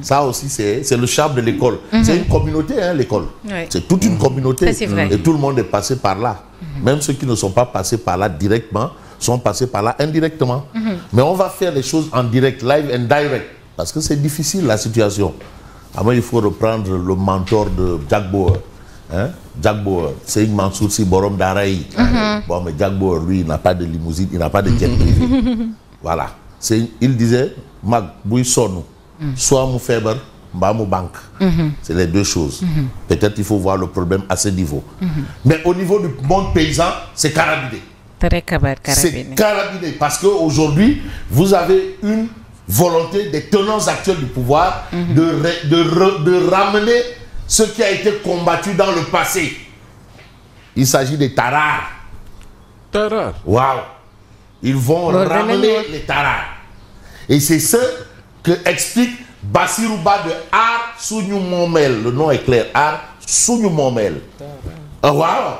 Ça aussi, c'est le charme de l'école. C'est une communauté, hein, l'école. Oui. C'est toute une communauté. C'est vrai. Et tout le monde est passé par là. Même ceux qui ne sont pas passés par là directement sont passés par là indirectement. Mais on va faire les choses en direct, live and direct. Parce que c'est difficile, la situation. Avant, il faut reprendre le mentor de Jack Bauer. Hein? Jack Bauer, c'est une Mansour Si Borom Daraï. Bon, mais Jack Bauer, lui, il n'a pas de limousine, il n'a pas de jet privé. Voilà. Il disait, Mag, bouy sonou, soit mon feber, bah mon banque. C'est les deux choses. Peut-être il faut voir le problème à ce niveau. Mais au niveau du monde paysan, c'est carabiné. C'est carabiné. Parce qu'aujourd'hui, vous avez une volonté des tenants actuels du pouvoir de ramener ce qui a été combattu dans le passé. Il s'agit des tarars. Tarare. Waouh! Ils vont ramener les tarars. Et c'est ce que explique Bassirouba de Ar Souniou Momel. Le nom est clair. Ar Souniou Momel. Waouh!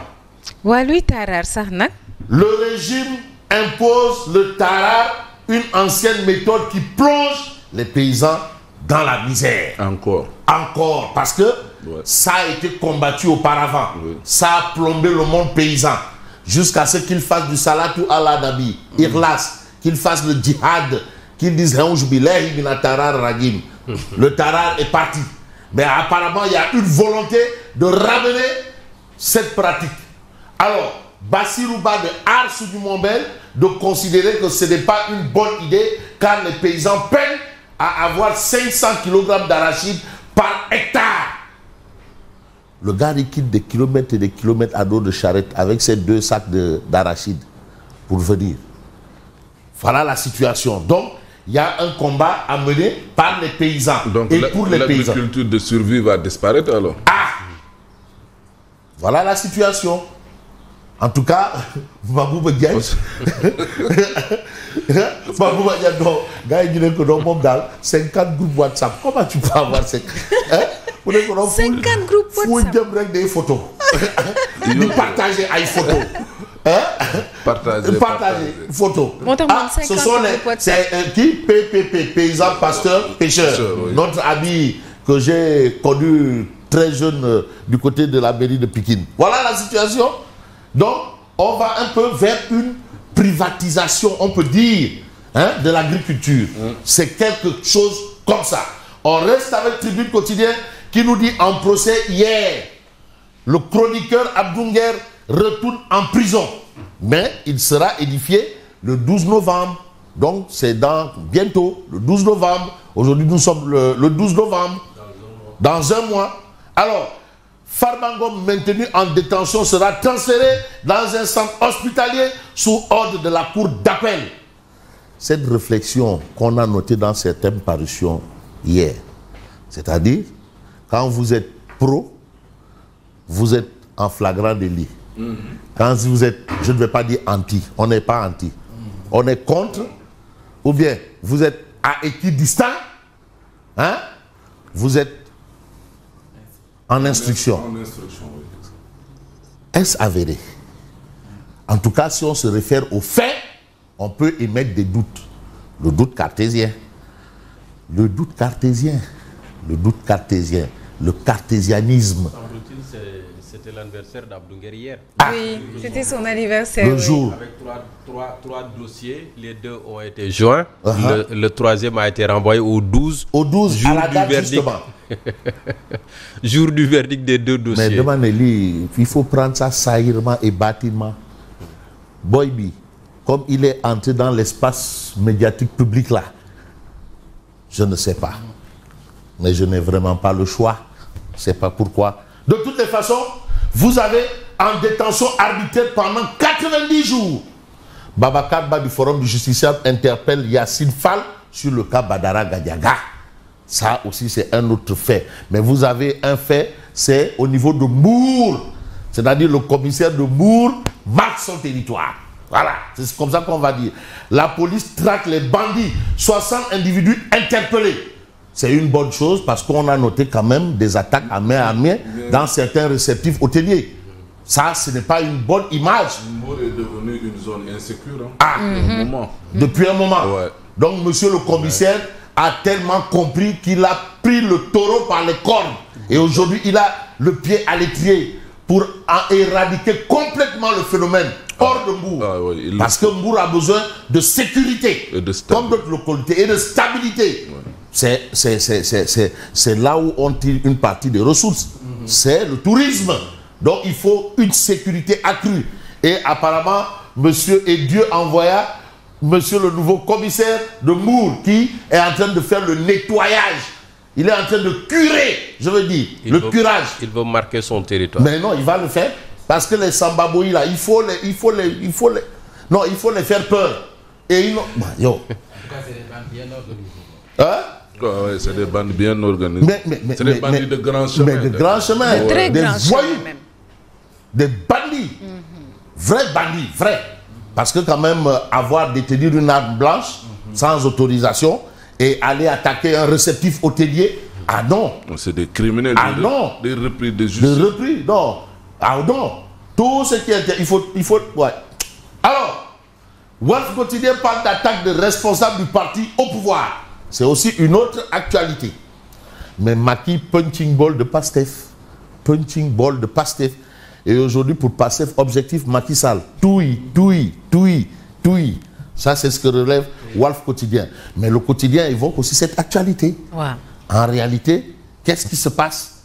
Ouais, lui, tarar, ça, non? Le régime impose le tarar, une ancienne méthode qui plonge les paysans dans la misère. Encore, parce que ça a été combattu auparavant. Ça a plombé le monde paysan. Jusqu'à ce qu'ils fassent du salatu ala nabi, irlas, qu'ils fassent le djihad, qu'ils disent le tarar est parti. Mais apparemment, il y a une volonté de ramener cette pratique. Alors, Bassirouba de Ar Souniou Momel de considérer que ce n'est pas une bonne idée car les paysans peinent à avoir 500 kg d'arachide par hectare. Le gars, il quitte des kilomètres et des kilomètres à dos de charrette avec ses 2 sacs d'arachide pour venir. Voilà la situation. Donc, il y a un combat à mener par les paysans. Donc, et pour les paysans. L'agriculture de survie va disparaître alors? Voilà la situation. En tout cas, Mabouba Diagne, Mabouba Diagne, non, gars, il dit que dans mon dal, 50 groupes WhatsApp. Comment tu peux avoir 50 groupes WhatsApp? Faut dire des photos. Partager des photos. Partager photos. Ce sont les PPP, paysans, pasteurs, pêcheurs. Notre ami que j'ai connu très jeune du côté de la mairie de Pikine. Voilà la situation. Donc, on va un peu vers une privatisation, on peut dire, de l'agriculture. C'est quelque chose comme ça. On reste avec Tribune Quotidien qui nous dit en procès hier, le chroniqueur Abdounger retourne en prison. Mais il sera édifié le 12 novembre. Donc, c'est dans bientôt, le 12 novembre. Aujourd'hui, nous sommes le 12 novembre. Dans un mois. Alors, Farmangom, maintenu en détention, sera transféré dans un centre hospitalier sous ordre de la cour d'appel. Cette réflexion qu'on a notée dans certaines parutions hier, c'est-à-dire, quand vous êtes pro, vous êtes en flagrant délit. Quand vous êtes, je ne vais pas dire anti, on n'est pas anti. On est contre, ou bien vous êtes à équidistant, vous êtes en instruction. Est-ce avéré? En tout cas, si on se réfère aux faits, on peut émettre des doutes. Le doute cartésien. Le doute cartésien. Le doute cartésien. Le cartésianisme. C'était l'anniversaire d'Abdounger hier. Oui, c'était son anniversaire. Le jour. Avec trois dossiers, les 2 ont été joints. Le 3e a été renvoyé au 12. Au 12, jour à la date du verdict. justement. Jour du verdict des 2 dossiers. Mais demandez-lui, il faut prendre ça saillement et bâtiment. Boybi, comme il est entré dans l'espace médiatique public là, je ne sais pas. Mais je n'ai vraiment pas le choix. Je ne sais pas pourquoi. De toutes les façons, vous avez en détention arbitraire pendant 90 jours. Babacar Ba du Forum du Justiciable interpelle Yacine Fall sur le cas Badara Gadiaga. Ça aussi, c'est un autre fait. Mais vous avez un fait, c'est au niveau de Mour. C'est-à-dire le commissaire de Mour marque son territoire. Voilà, c'est comme ça qu'on va dire. La police traque les bandits. 60 individus interpellés. C'est une bonne chose parce qu'on a noté quand même des attaques à main dans certains réceptifs hôteliers. Ça, ce n'est pas une bonne image. Mour est devenu une zone insécure. Depuis un moment. Ouais. Donc, monsieur le commissaire a tellement compris qu'il a pris le taureau par les cornes. Et aujourd'hui, il a le pied à l'étrier pour éradiquer complètement le phénomène hors de Mbour. Parce que Mbour a besoin de sécurité, comme d'autres localités, et de stabilité. C'est là où on tire une partie des ressources. C'est le tourisme. Donc il faut une sécurité accrue. Et apparemment, monsieur et Dieu envoya monsieur le nouveau commissaire de Mbour qui est en train de faire le nettoyage. Il est en train de curer, je veux dire, curage. Il veut marquer son territoire. Mais non, il va le faire. Parce que les Sambaboui là, il faut les faire peur. Et ils n'ont... Yo. En tout cas, c'est des bandes bien organisées. Hein? Ouais, c'est des bandes bien organisées. C'est des bandits de grands chemins. Mais de grands chemins. De très grands chemins même. Des bandits. Vrais bandits, vrais. Parce que quand même, avoir détenu une arme blanche sans autorisation et aller attaquer un réceptif hôtelier, ah non. C'est des criminels. Ah non. Des repris de justice. Des repris, non. Ah non. Tout ce qui est... Il faut... Ouais. Alors, Walf Quotidien parle d'attaque de responsables du parti au pouvoir. C'est aussi une autre actualité. Mais Macky, punching ball de Pastef. Punching ball de Pastef. Et aujourd'hui, pour Pastef, objectif Macky Sall. Touille. Ça, c'est ce que relève Walf Quotidien. Mais le quotidien évoque aussi cette actualité. Wow. En réalité, qu'est-ce qui se passe?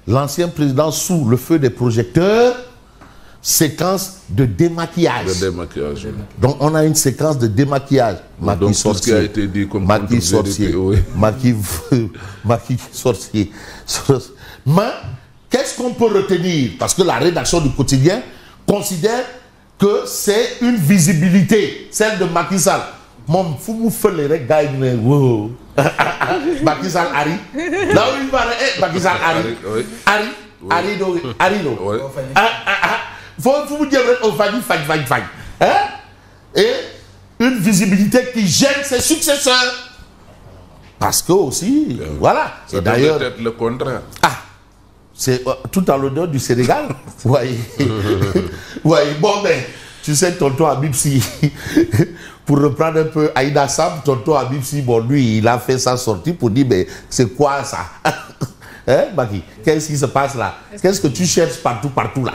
L'ancien président sous le feu des projecteurs, séquence de démaquillage. De démaquillage. Donc on a une séquence de démaquillage. Donc tout ce qui a été dit comme Macky sorcier. Macky sorcier. Mais qu'est-ce qu'on peut retenir? Parce que la rédaction du quotidien considère que c'est une visibilité, celle de Macky Sall. Mon fou vous fait les gars, wow. Macky Sall Harry. Là où il va, Macky Sall Harry. Harry. Faut vous dire au faille. Et une visibilité qui gêne ses successeurs. Parce que aussi, voilà. Ça d'ailleurs être le contraire. Ah, c'est tout à l'honneur du Sénégal. Ouais. Bon, mais tu sais, tonton Abibsi, pour reprendre un peu Aïda Sam, tonton Abibsi, bon, lui, il a fait sa sortie pour dire, mais c'est quoi ça? Hein, Macky? Qu'est-ce qui se passe là? Qu'est-ce que tu cherches partout là?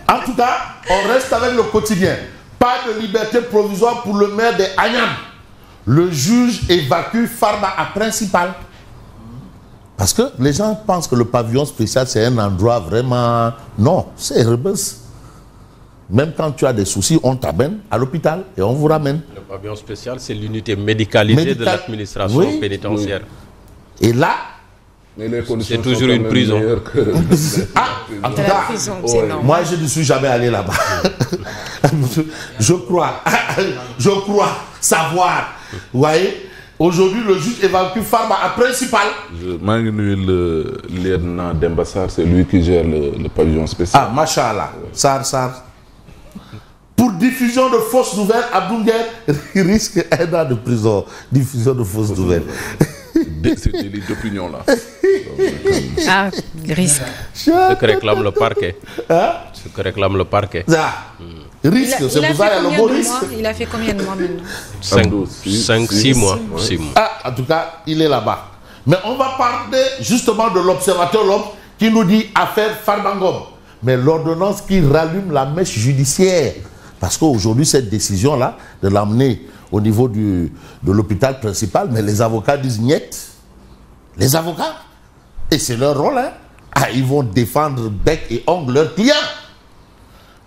En tout cas, on reste avec le quotidien. Pas de liberté provisoire pour le maire de Agnam. Le juge évacue Farba à Principal. Parce que les gens pensent que le pavillon spécial, c'est un endroit vraiment... Non, c'est rebelle. Même quand tu as des soucis, on t'amène à l'hôpital et on vous ramène. Le pavillon spécial, c'est l'unité médicalisée de l'administration pénitentiaire. Et là, c'est toujours une prison. En tout cas, moi je ne suis jamais allé là-bas. je crois savoir. Vous voyez, aujourd'hui le juge évacue Farba à Principal. Le lieutenant d'Embassar, c'est lui qui gère le pavillon spécial. Ah, machallah. Sar. Pour diffusion de fausses nouvelles, Abdounguer risque 1 an de prison. Diffusion de fausses nouvelles. C'est délit d'opinion là. Ah, risque. Ce que réclame le parquet. Ce que réclame le parquet. Risque, c'est pour ça qu'il y a le mot risque. Il a fait combien de mois maintenant? 6 mois. Ah, en tout cas, il est là-bas. Mais on va parler justement de l'observateur l'homme qui nous dit affaire Farbangom. Mais l'ordonnance qui rallume la mèche judiciaire. Parce qu'aujourd'hui, cette décision-là, de l'amener au niveau de l'hôpital principal, mais les avocats disent niet. Les avocats. Et c'est leur rôle, hein. Ah, ils vont défendre bec et ongle leurs clients.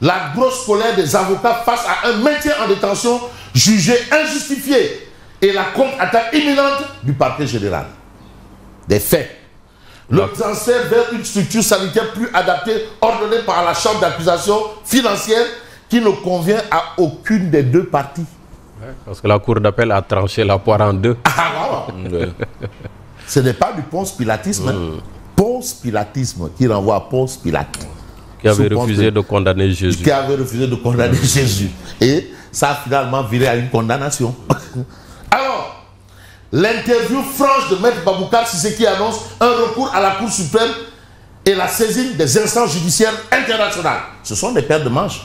La grosse colère des avocats face à un maintien en détention jugé injustifié et la contre-attaque imminente du parquet général. Des faits. Le transfert vers une structure sanitaire plus adaptée, ordonnée par la chambre d'accusation financière qui ne convient à aucune des deux parties. Parce que la cour d'appel a tranché la poire en deux. Ah, voilà. Ce n'est pas du Ponce Pilatisme. Ponce Pilatisme qui renvoie à Ponce Pilate. Qui avait refusé de condamner Jésus. Qui avait refusé de condamner Jésus. Et ça a finalement viré à une condamnation. Alors, l'interview franche de Maître Baboucar Siseki annonce un recours à la Cour suprême et la saisine des instances judiciaires internationales. Ce sont des paires de manches.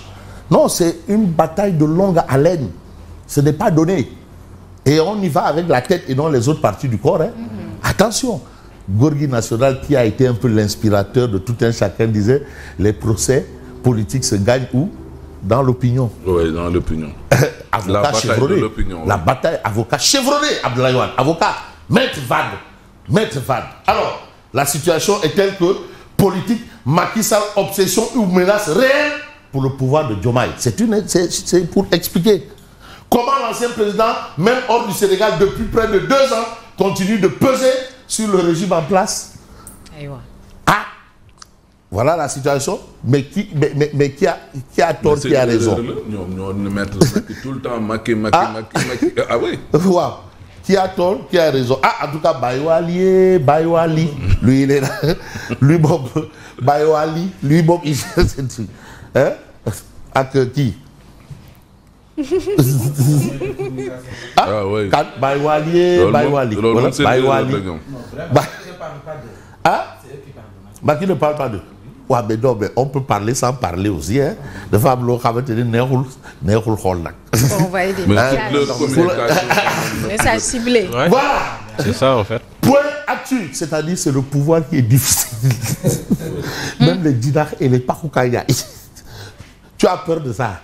Non, c'est une bataille de longue haleine. Ce n'est pas donné. Et on y va avec la tête et non les autres parties du corps. Hein. Attention, Gorgui National, qui a été un peu l'inspirateur de tout un chacun, disait les procès politiques se gagnent où? Dans l'opinion. Oui, dans l'opinion. Avocat chevronné. La bataille, avocat chevronné, Abdoulaye Wade. Avocat, Maître Wade. Maître Wade. Alors, la situation est telle que politique, Macky Sall, obsession ou menace réelle pour le pouvoir de Diomaye. C'est pour expliquer comment l'ancien président, même hors du Sénégal, depuis près de 2 ans, continue de peser sur le régime en place. Ah, voilà la situation. Mais qui a tort, qui a raison? Nous mettons tout le temps Macky. Ah oui. Wow. Qui a tort, qui a raison? Ah, en tout cas, Bayouali. Lui, il est là. Lui, Bob, Bayouali. Lui, Bob, il hein? Avec qui? Ah oui. Bayouali. Voilà, Bayouali. Ah? Qui ne parle pas de. Ouais, mais non, mais on peut parler sans parler aussi. Hein? De femmes, on va aider. Message ciblé. Ouais. Voilà. C'est ça en fait. Point actu, c'est-à-dire c'est le pouvoir qui est difficile. Même les dinars et les Pakoukaya. Tu as peur de ça.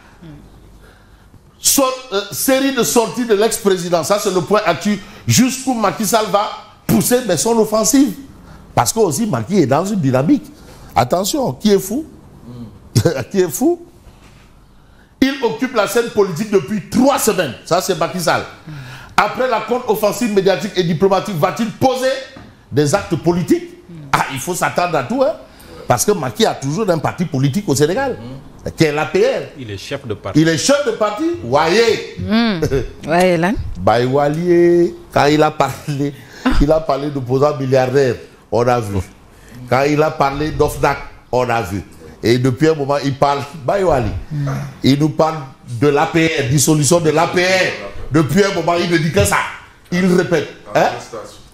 Série de sorties de l'ex-président, ça c'est le point actu. Jusqu'où Macky Sall va pousser mais son offensive. Parce que aussi Macky est dans une dynamique. Attention, qui est fou? Qui est fou? Il occupe la scène politique depuis 3 semaines. Ça, c'est Macky Sall. Après la contre-offensive médiatique et diplomatique, va-t-il poser des actes politiques? Ah, il faut s'attendre à tout, hein? Parce que Macky a toujours un parti politique au Sénégal, qui est l'APR. Il est chef de parti. Il est chef de parti? Voyez. Ouais, là. Bayouali, quand il a parlé d'opposants milliardaires, on a vu. Quand il a parlé d'OFNAC, on a vu. Et depuis un moment, il parle, Bayouali, il nous parle de l'APR, dissolution de l'APR. Depuis un moment, il ne dit que ça. Il répète. Hein?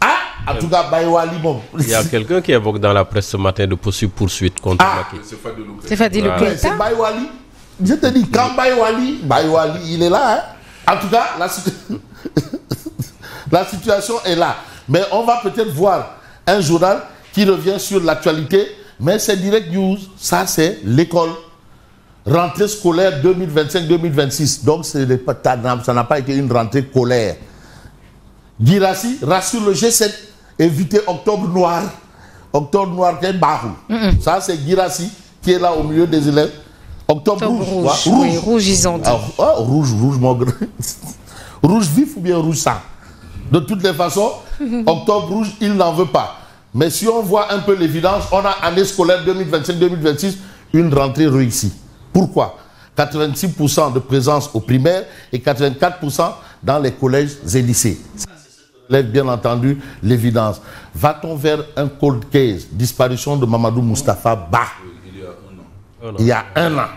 Ah, en tout cas, Bayouali, bon. Il y a quelqu'un qui évoque dans la presse ce matin de poursuite contre Macky. C'est Fadilou Keïta. C'est Bayouali. Je te dis, quand Bayouali, il est là. Hein? En tout cas, la situation est là. Mais on va peut-être voir un journal qui revient sur l'actualité, mais c'est Direct News, ça c'est l'école. Rentrée scolaire 2025-2026, donc ça n'a pas été une rentrée scolaire. Guirassy rassure le G7, éviter Octobre Noir. Octobre Noir, c'est Bahou. Ça c'est Guirassy qui est là au milieu des élèves. Octobre Rouge. Oui, rouge, ils ont dit. Rouge, mon grand. Rouge vif ou bien rouge sang? De toutes les façons, Octobre Rouge, il n'en veut pas. Mais si on voit un peu l'évidence, on a année scolaire 2025-2026, une rentrée réussie. Pourquoi? 86% de présence au primaire et 84% dans les collèges et lycées. Ça, c'est bien entendu l'évidence. Va-t-on vers un cold case, disparition de Mamadou Moustapha Ba? Il y a un an.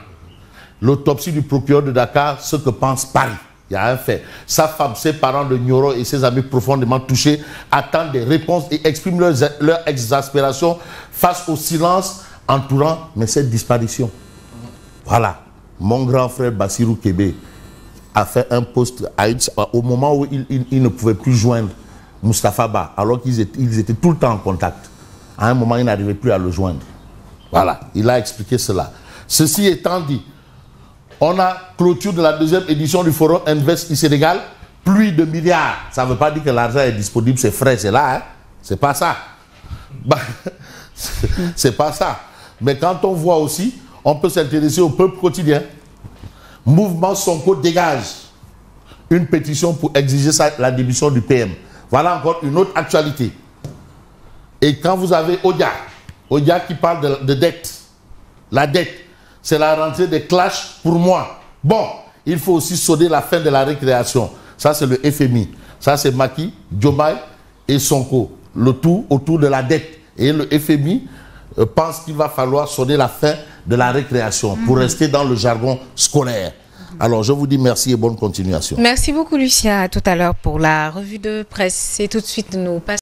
L'autopsie du procureur de Dakar, ce que pense Paris. Il y a un fait. Sa femme, ses parents de Nioro et ses amis profondément touchés attendent des réponses et expriment leur exaspération face au silence entourant cette disparition. Voilà. Mon grand frère Bassirou Kébé a fait un post au moment où il ne pouvait plus joindre Moustapha Ba, alors qu'ils étaient tout le temps en contact. À un moment, il n'arrivait plus à le joindre. Voilà. Il a expliqué cela. Ceci étant dit, on a clôture de la 2e édition du Forum Invest du Sénégal, pluie de milliards. Ça ne veut pas dire que l'argent est disponible, c'est frais, c'est là. Hein? C'est pas ça. C'est pas ça. Mais quand on voit aussi, on peut s'intéresser au peuple quotidien. Mouvement Sonko dégage. Une pétition pour exiger la démission du PM. Voilà encore une autre actualité. Et quand vous avez Odia qui parle de dette, la dette, c'est la rentrée des clashs pour moi. Bon, il faut aussi sonner la fin de la récréation. Ça, c'est le FMI. Ça, c'est Macky, Diomaye et Sonko. Le tout autour de la dette. Et le FMI pense qu'il va falloir sonner la fin de la récréation pour rester dans le jargon scolaire. Alors, je vous dis merci et bonne continuation. Merci beaucoup, Lucia. À tout à l'heure pour la revue de presse. Et tout de suite, nous passons.